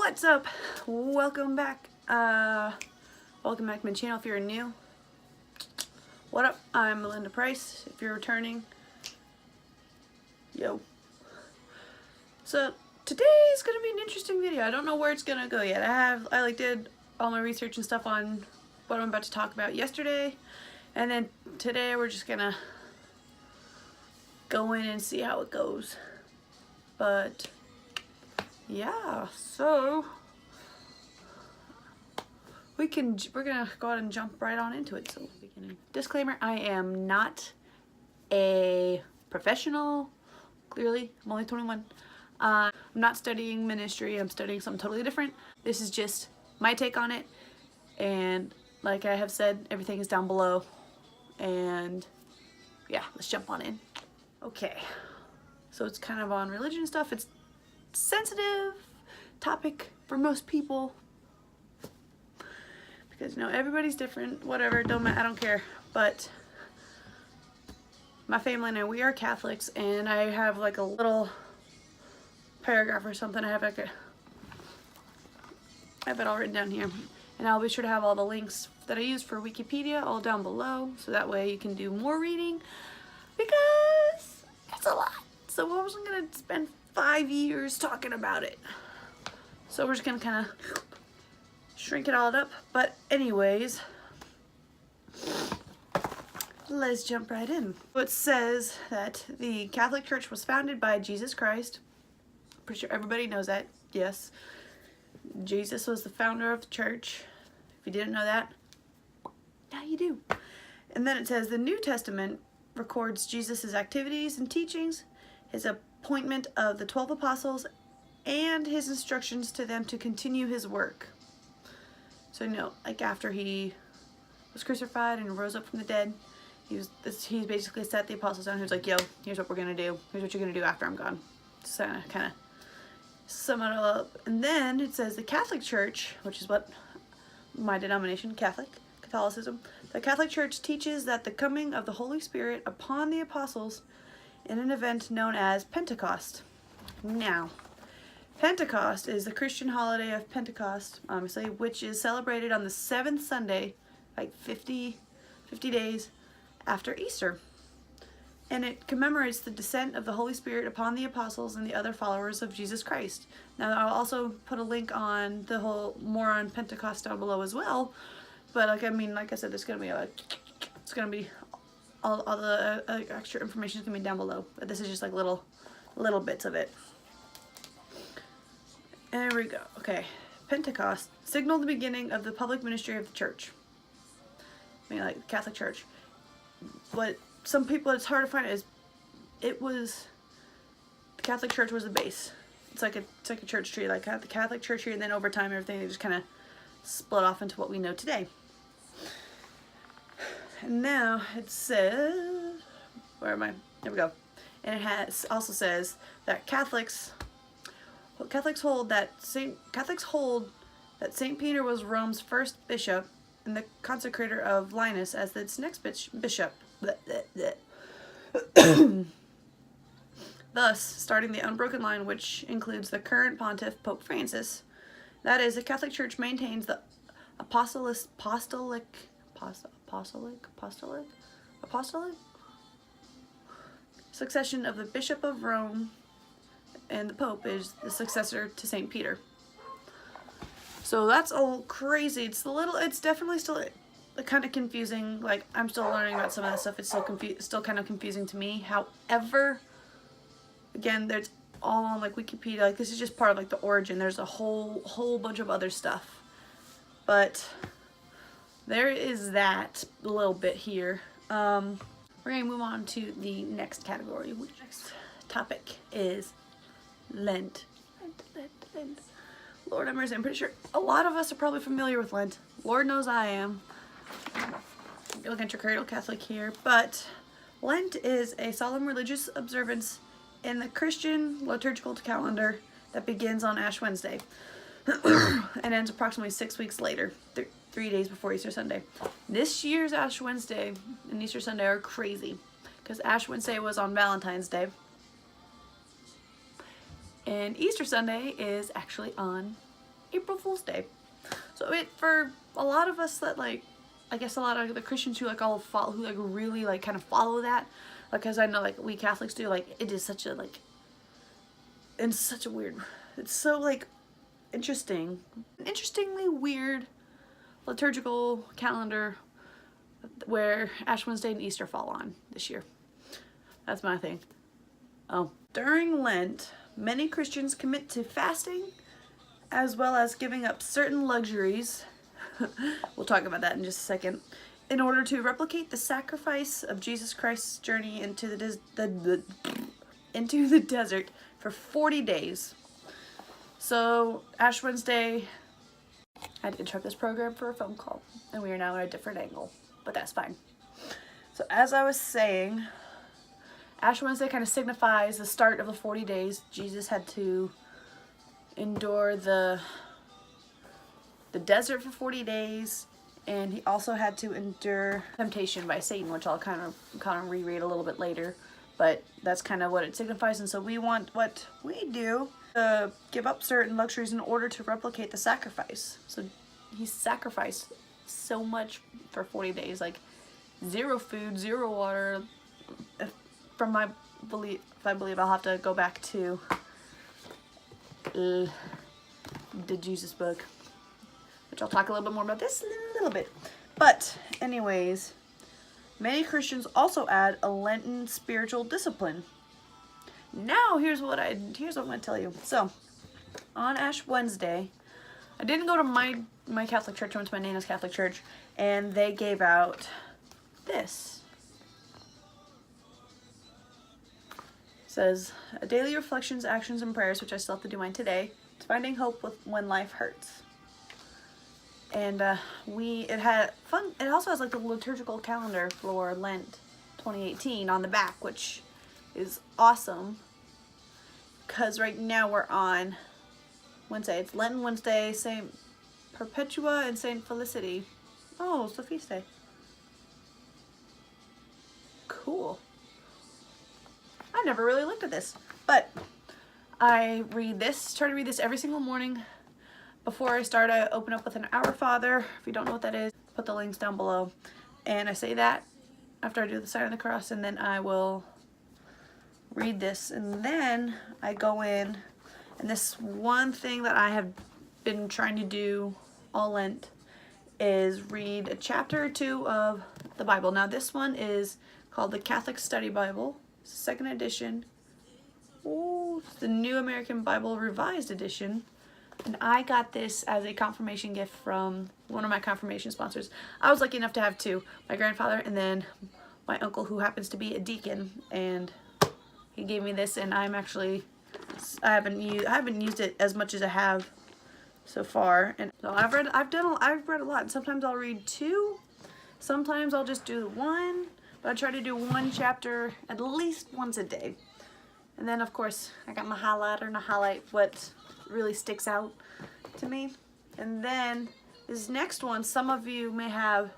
What's up? Welcome back. Welcome back to my channel if you're new. What up? I'm Melinda Price. If you're returning, yo. So today's gonna be an interesting video. I don't know where it's gonna go yet. I did all my research and stuff on what I'm about to talk about yesterday, and then today we're just gonna go in and see how it goes. But yeah, so we're gonna go ahead and jump right on into it. So beginning disclaimer: I am not a professional. Clearly, I'm only 21. I'm not studying ministry. I'm studying something totally different. This is just my take on it, and like I have said, everything is down below. And yeah, let's jump on in. Okay, so it's kind of on religion stuff. It's sensitive topic for most people because, you know, everybody's different. Whatever, I don't care. But my family and I, we are Catholics, and I have like a little paragraph or something. I have it all written down here, and I'll be sure to have all the links that I use for Wikipedia all down below, so that way you can do more reading, because it's a lot. So I wasn't gonna spend 5 years talking about it. So we're just gonna kind of shrink it all up. But anyways, let's jump right in. It says that the Catholic Church was founded by Jesus Christ. Pretty sure everybody knows that. Yes, Jesus was the founder of the church. If you didn't know that, now you do. And then it says the New Testament records Jesus' activities and teachings, his appointment of the 12 apostles, and his instructions to them to continue his work. So, you know, like after he was crucified and rose up from the dead, he basically set the apostles down. He was like, yo, here's what we're gonna do. Here's what you're gonna do after I'm gone. So kind of sum it all up. And then it says the Catholic Church, which is what my denomination, Catholicism, the Catholic Church teaches that the coming of the Holy Spirit upon the apostles in an event known as Pentecost. Now, Pentecost is the Christian holiday of Pentecost, obviously, which is celebrated on the 7th Sunday, like 50 days after Easter. And it commemorates the descent of the Holy Spirit upon the apostles and the other followers of Jesus Christ. Now, I'll also put a link on more on Pentecost down below as well. But like I said, there's gonna be all the extra information is gonna be down below. But this is just like little bits of it. There we go. Okay, Pentecost signaled the beginning of the public ministry of the church. I mean, like the Catholic Church. What some people, it's hard to find, is the Catholic Church was the base. It's like a church tree, like the Catholic Church here, and then over time everything they just kind of split off into what we know today. And now it says, where am I? There we go. And it also says that Catholics hold that Saint Peter was Rome's first bishop and the consecrator of Linus as its next bishop. Thus, starting the unbroken line, which includes the current pontiff, Pope Francis. That is, the Catholic Church maintains the apostolic succession of the Bishop of Rome, and the Pope is the successor to St. Peter. So that's all crazy. It's definitely still kind of confusing. Like, I'm still learning about some of that stuff. It's still kind of confusing to me. However, again, there's all on like Wikipedia. Like, this is just part of like the origin. There's a whole bunch of other stuff. But there is that little bit here. We're gonna move on to the next category. Which next topic is Lent. Lent. Lord have mercy. I'm pretty sure a lot of us are probably familiar with Lent. Lord knows I am. You're looking at your cradle Catholic here, but Lent is a solemn religious observance in the Christian liturgical calendar that begins on Ash Wednesday and ends approximately 6 weeks later, 3 days before Easter Sunday. This year's Ash Wednesday and Easter Sunday are crazy because Ash Wednesday was on Valentine's Day, and Easter Sunday is actually on April Fool's Day. So for a lot of us that like, I guess a lot of the Christians who like all follow, who like really like kind of follow that, because I know like we Catholics do, like it is such a like, it's such a weird, it's so like interestingly weird liturgical calendar where Ash Wednesday and Easter fall on this year. That's my thing. Oh, during Lent, many Christians commit to fasting as well as giving up certain luxuries. We'll talk about that in just a second. In order to replicate the sacrifice of Jesus Christ's journey into the desert for 40 days. So Ash Wednesday, I had to interrupt this program for a phone call, and we are now at a different angle, but that's fine. So as I was saying, Ash Wednesday kind of signifies the start of the 40 days. Jesus had to endure the desert for 40 days, and he also had to endure temptation by Satan, which I'll kind of reread a little bit later, but that's kind of what it signifies. And so what we do to give up certain luxuries in order to replicate the sacrifice. So he sacrificed so much for 40 days, like 0 food, 0 water. From my belief, I believe I'll have to go back to the Jesus book, which I'll talk a little bit more about this in a little bit. But anyways, many Christians also add a Lenten spiritual discipline. Now here's what I'm going to tell you. So on Ash Wednesday, I didn't go to my Catholic church. I went to my Nana's Catholic church, and they gave out this. It says, daily reflections, actions, and prayers, which I still have to do mine today. It's finding hope when life hurts. And it had fun. It also has like the liturgical calendar for Lent 2018 on the back, which is awesome. Because right now we're on Wednesday. It's Lenten Wednesday, Saint Perpetua and Saint Felicity. Oh, it's the feast day. Cool. I never really looked at this, but I try to read this every single morning. Before I start, I open up with an Our Father. If you don't know what that is, put the links down below. And I say that after I do the sign of the cross, and then I will read this. And then I go in, and this one thing that I have been trying to do all Lent is read a chapter or 2 of the Bible. Now this one is called the Catholic Study Bible. It's the 2nd edition. Oh, it's the New American Bible Revised Edition. And I got this as a confirmation gift from one of my confirmation sponsors. I was lucky enough to have 2. My grandfather and then my uncle, who happens to be a deacon. And he gave me this, and I haven't used it as much as I have so far. And so I've read a lot. And sometimes I'll read 2. Sometimes I'll just do 1. But I try to do 1 chapter at least once a day. And then, of course, I got my highlighter and I highlight what really sticks out to me. And then this next one, some of you may have,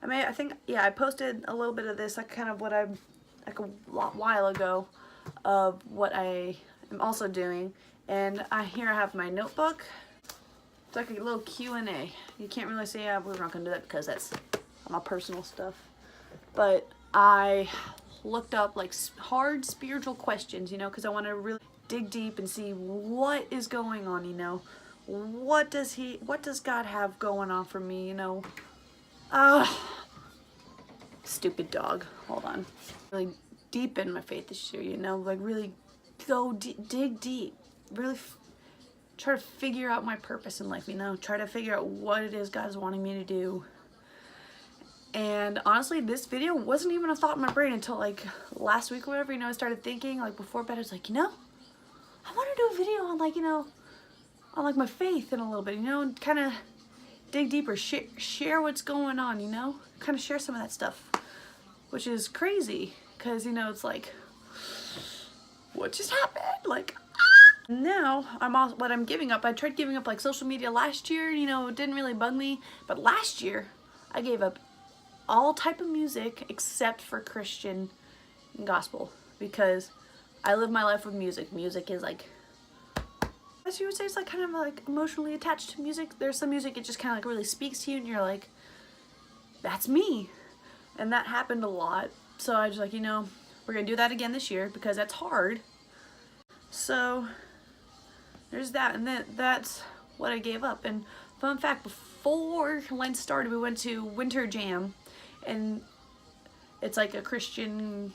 I posted a little bit of this, like a while ago, of what I am also doing. And here I have my notebook. It's like a little Q&A. You can't really see, we're not gonna do that because that's my personal stuff. But I looked up like hard spiritual questions, because I want to really dig deep and see what is going on, what does God have going on for me, stupid dog, hold on. Really deepen my faith this year, like really go dig deep, really try to figure out my purpose in life, try to figure out what it is God's wanting me to do. And honestly, this video wasn't even a thought in my brain until like last week or whatever, I started thinking, like before bed, I was like, I want to do a video on on like my faith in a little bit, and kind of dig deeper, share what's going on, kind of share some of that stuff, which is crazy, because, it's like, what just happened? Like, now what I'm giving up, I tried giving up like social media last year, it didn't really bug me, but last year I gave up all type of music except for Christian gospel, because I live my life with music. Music is like As you would say, it's like kind of like emotionally attached to music. There's some music it just kind of like really speaks to you and you're like, that's me. And that happened a lot. So I was like, you know, we're gonna do that again this year because that's hard. So there's that, and that's what I gave up. And fun fact, before Lent started, we went to Winter Jam, and it's like a Christian,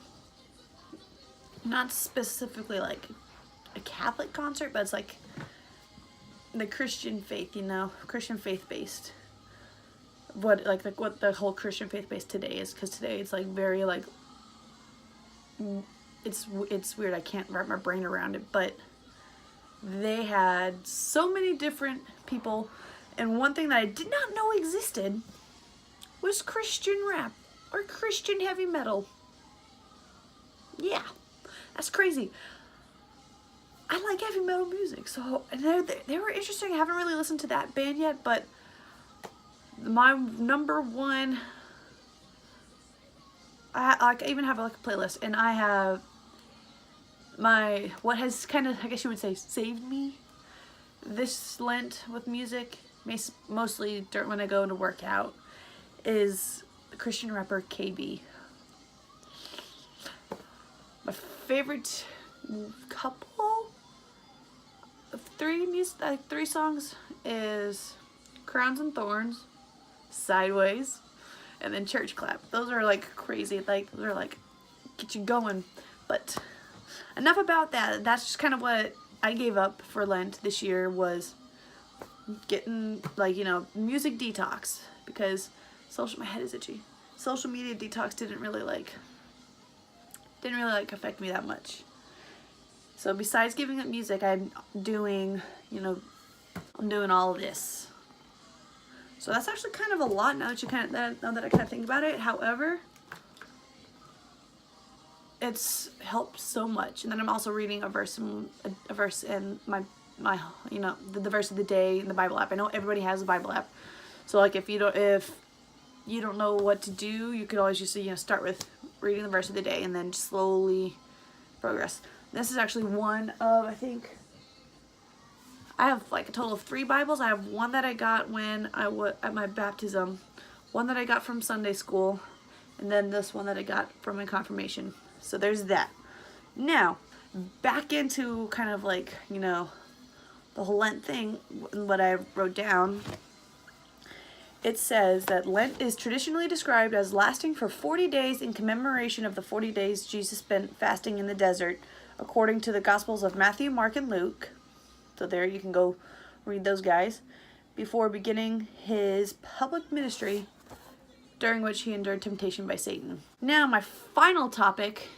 not specifically like a Catholic concert, but it's like the Christian faith, you know, Christian faith based. What the whole Christian faith based today is, because today it's like very like, it's weird. I can't wrap my brain around it, but they had so many different people, and one thing that I did not know existed was Christian rap or Christian heavy metal. Yeah, that's crazy. I like heavy metal music, so and they were interesting. I haven't really listened to that band yet, but my number one, I even have like a playlist, and I have my, what has kind of, I guess you would say, saved me this Lent with music, mostly when I go to work out, is the Christian rapper KB. My favorite couple of three songs is Crowns and Thorns, Sideways, and then Church Clap. Those are like crazy, like those are like get you going. But enough about that. That's just kind of what I gave up for Lent this year, was getting like, you know, music detox, because my head is itchy. Social media detox didn't really like affect me that much. So besides giving up music, I'm doing all of this. So that's actually kind of a lot now that I kind of think about it. However, it's helped so much. And then I'm also reading a verse in my the verse of the day in the Bible app. I know everybody has a Bible app, so like if you don't know what to do, you could always just start with reading the verse of the day and then slowly progress. This is actually one of, I think I have like a total of 3 Bibles. I have one that I got when I was at my baptism, one that I got from Sunday school, and then this one that I got from my confirmation. So there's that. Now, back into kind of like, the whole Lent thing, what I wrote down. It says that Lent is traditionally described as lasting for 40 days in commemoration of the 40 days Jesus spent fasting in the desert, according to the Gospels of Matthew, Mark, and Luke. So there, you can go read those guys. Before beginning his public ministry, during which he endured temptation by Satan. Now, my final topic,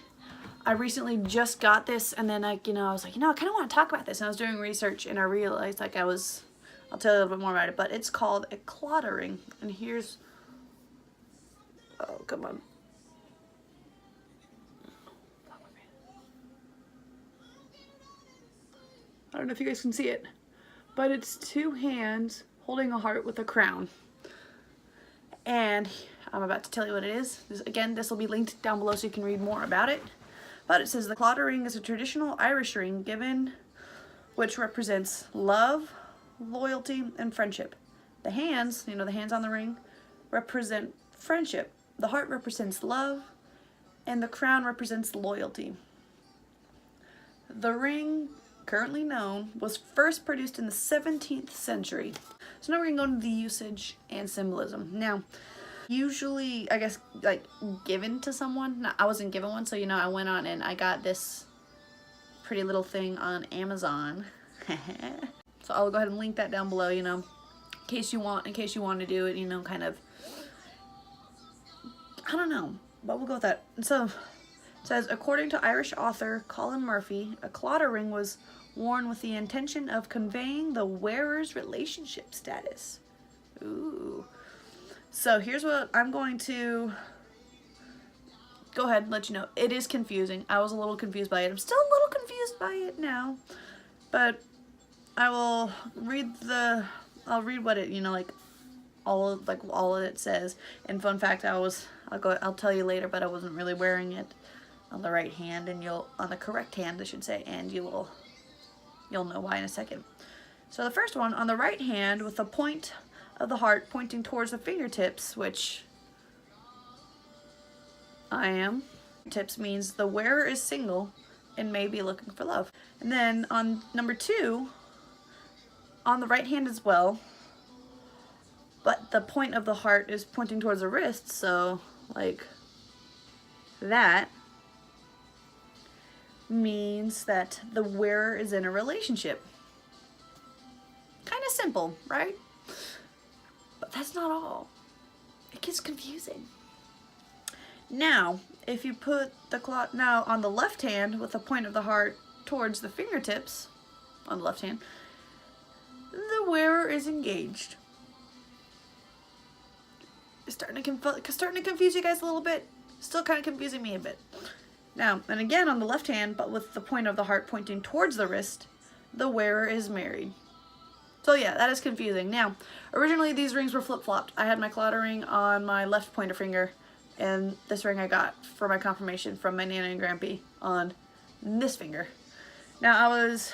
I recently just got this, and then I was like, I kind of want to talk about this. And I was doing research, and I realized I'll tell you a little bit more about it, but it's called a Claddagh Ring. And here's, oh, come on. I don't know if you guys can see it, but it's 2 hands holding a heart with a crown. And I'm about to tell you what it is. This will be linked down below so you can read more about it. But it says the Claddagh Ring is a traditional Irish ring which represents love, loyalty, and friendship. The hands, the hands on the ring, represent friendship. The heart represents love, and the crown represents loyalty. The ring, currently known, was first produced in the 17th century. So now we're going to go into the usage and symbolism. Now, usually, I guess, like, given to someone. I wasn't given one, so, I went on and I got this pretty little thing on Amazon. So I'll go ahead and link that down below, in case you want to do it, kind of, I don't know, but we'll go with that. And so it says, according to Irish author Colin Murphy, a Claddagh ring was worn with the intention of conveying the wearer's relationship status. Ooh. So here's what I'm going to go ahead and let you know. It is confusing. I was a little confused by it. I'm still a little confused by it now, but I will read I'll read what it, all of it says. And fun fact, I'll tell you later, but I wasn't really wearing it on the right hand, and on the correct hand, I should say, and you'll know why in a second. So the first one, on the right hand with the point of the heart pointing towards the fingertips, which I am. Tips means the wearer is single and may be looking for love. And then on number 2, on the right hand as well, but the point of the heart is pointing towards the wrist, so like that means that the wearer is in a relationship. Kind of simple, right? But that's not all. It gets confusing. Now, if you put the cloth now on the left hand with the point of the heart towards the fingertips, on the left hand, the wearer is engaged. It's starting to confuse you guys a little bit. Still kind of confusing me a bit. Now, and again on the left hand, but with the point of the heart pointing towards the wrist, the wearer is married. So yeah, that is confusing. Now, originally these rings were flip-flopped. I had my Claddagh ring on my left pointer finger, and this ring I got for my confirmation from my Nana and Grampy on this finger. Now, I was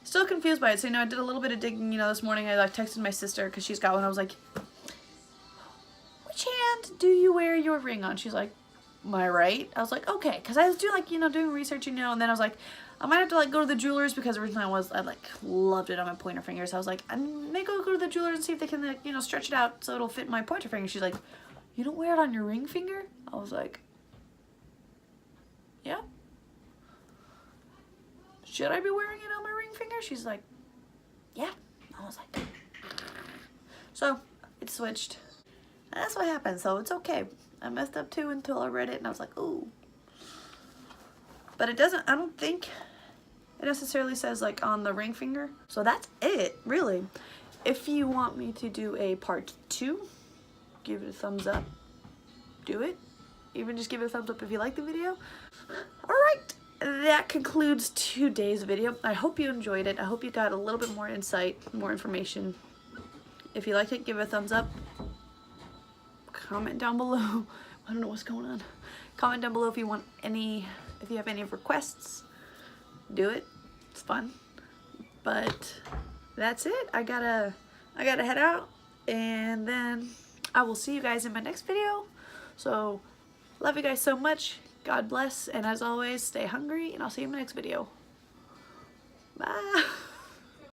still confused by it, so I did a little bit of digging, this morning. I texted my sister, because she's got one. I was like, which hand do you wear your ring on? She's like, my right. I was like, okay, because I was doing doing research, and then I was like, I might have to go to the jewelers, because originally I loved it on my pointer finger. So I was like, I may go to the jewelers and see if they can stretch it out so it'll fit my pointer finger. She's like, you don't wear it on your ring finger? I was like, yeah. Should I be wearing it on my ring finger? She's like, yeah. I was like, so it switched. And that's what happened, so it's okay. I messed up too until I read it and I was like, ooh. But it doesn't, I don't think it necessarily says on the ring finger. So that's it, really. If you want me to do a part 2, give it a thumbs up. Do it. Even just give it a thumbs up if you like the video. Alright, that concludes today's video. I hope you enjoyed it. I hope you got a little bit more insight, more information. If you liked it, give it a thumbs up. Comment down below. I don't know what's going on. Comment down below if you want if you have any requests. Do it. It's fun. But that's it. I gotta head out, and then I will see you guys in my next video. So love you guys so much. God bless, and as always, stay hungry, and I'll see you in my next video. Bye.